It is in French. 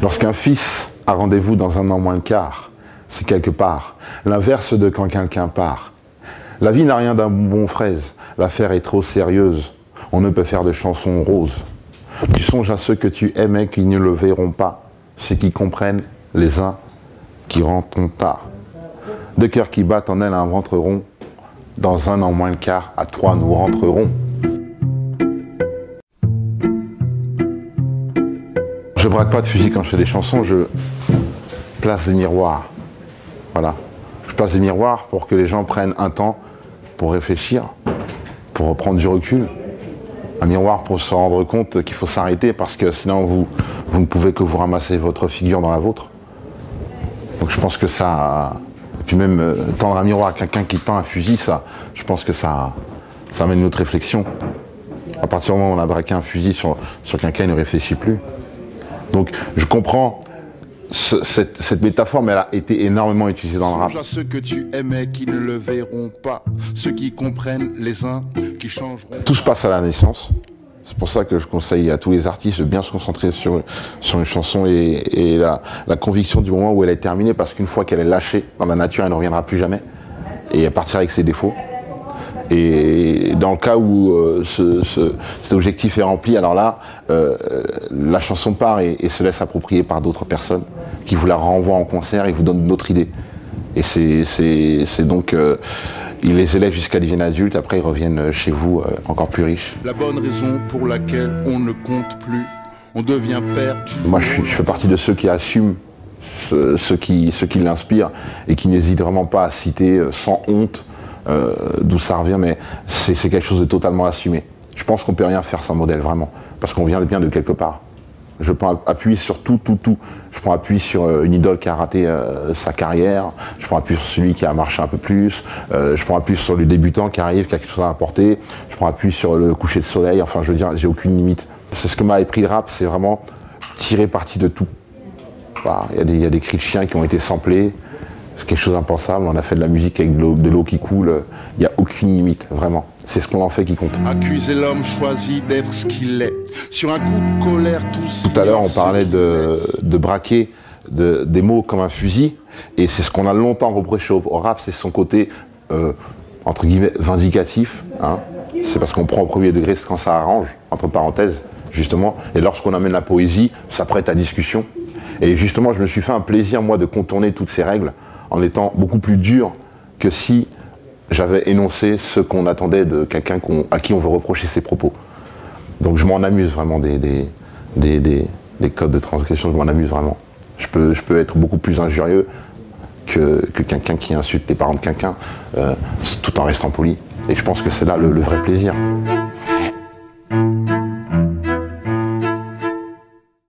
Lorsqu'un fils a rendez-vous dans 1 an moins le quart, c'est quelque part l'inverse de quand quelqu'un part. La vie n'a rien d'un bonbon fraise, l'affaire est trop sérieuse, on ne peut faire de chansons roses. Tu songes à ceux que tu aimais qui ne le verront pas, ceux qui comprennent les uns qui rentrent tard. 2 cœurs qui battent en elle un ventre rond, dans 1 an moins le quart, à 3 nous rentrerons. Je braque pas de fusil quand je fais des chansons, je place des miroirs. Voilà. Je place des miroirs pour que les gens prennent un temps pour réfléchir, pour prendre du recul. Un miroir pour se rendre compte qu'il faut s'arrêter parce que sinon vous ne pouvez que vous ramasser votre figure dans la vôtre. Donc je pense que ça... Et puis même tendre un miroir à quelqu'un qui tend un fusil, ça, je pense que ça amène une autre réflexion. À partir du moment où on a braqué un fusil sur quelqu'un, il ne réfléchit plus. Donc je comprends cette métaphore, mais elle a été énormément utilisée dans le rap. Songe à ceux que tu aimais qui ne le verront pas, ceux qui comprennent les uns qui changeront. Tout se passe à la naissance. C'est pour ça que je conseille à tous les artistes de bien se concentrer sur une chanson et la conviction du moment où elle est terminée, parce qu'une fois qu'elle est lâchée dans la nature, elle ne reviendra plus jamais. Et elle partira avec ses défauts. Et dans le cas où cet objectif est rempli, alors là, la chanson part et se laisse approprier par d'autres personnes qui vous la renvoient en concert et vous donnent une autre idée. Et c'est donc... ils les élèvent jusqu'à devenir adultes, après ils reviennent chez vous encore plus riches. La bonne raison pour laquelle on ne compte plus, on devient père. Moi je fais partie de ceux qui assument ce qui l'inspire et qui n'hésitent vraiment pas à citer sans honte d'où ça revient, mais c'est quelque chose de totalement assumé. Je pense qu'on ne peut rien faire sans modèle, vraiment, parce qu'on vient bien de quelque part. Je prends appui sur tout. Je prends appui sur une idole qui a raté sa carrière, je prends appui sur celui qui a marché un peu plus, je prends appui sur le débutant qui arrive, qui a quelque chose à apporter, je prends appui sur le coucher de soleil, enfin je veux dire, j'ai aucune limite. C'est ce que m'a appris le rap, c'est vraiment tirer parti de tout. Voilà, il y a des cris de chiens qui ont été samplés, c'est quelque chose d'impensable, on a fait de la musique avec de l'eau qui coule, il n'y a aucune limite, vraiment. C'est ce qu'on en fait qui compte. Accuser l'homme choisi d'être ce qu'il est. Sur un coup de colère, tout à l'heure, on parlait de braquer des mots comme un fusil. Et c'est ce qu'on a longtemps reproché au rap, c'est son côté, entre guillemets, vindicatif. Hein. C'est parce qu'on prend au premier degré quand ça arrange, entre parenthèses, justement. Et lorsqu'on amène la poésie, ça prête à discussion. Et justement, je me suis fait un plaisir, moi, de contourner toutes ces règles en étant beaucoup plus dur que si j'avais énoncé ce qu'on attendait de quelqu'un à qui on veut reprocher ses propos. Donc je m'en amuse vraiment des codes de transgression, je m'en amuse vraiment. Je peux être beaucoup plus injurieux que quelqu'un qui insulte les parents de quelqu'un, tout en restant poli. Et je pense que c'est là le vrai plaisir.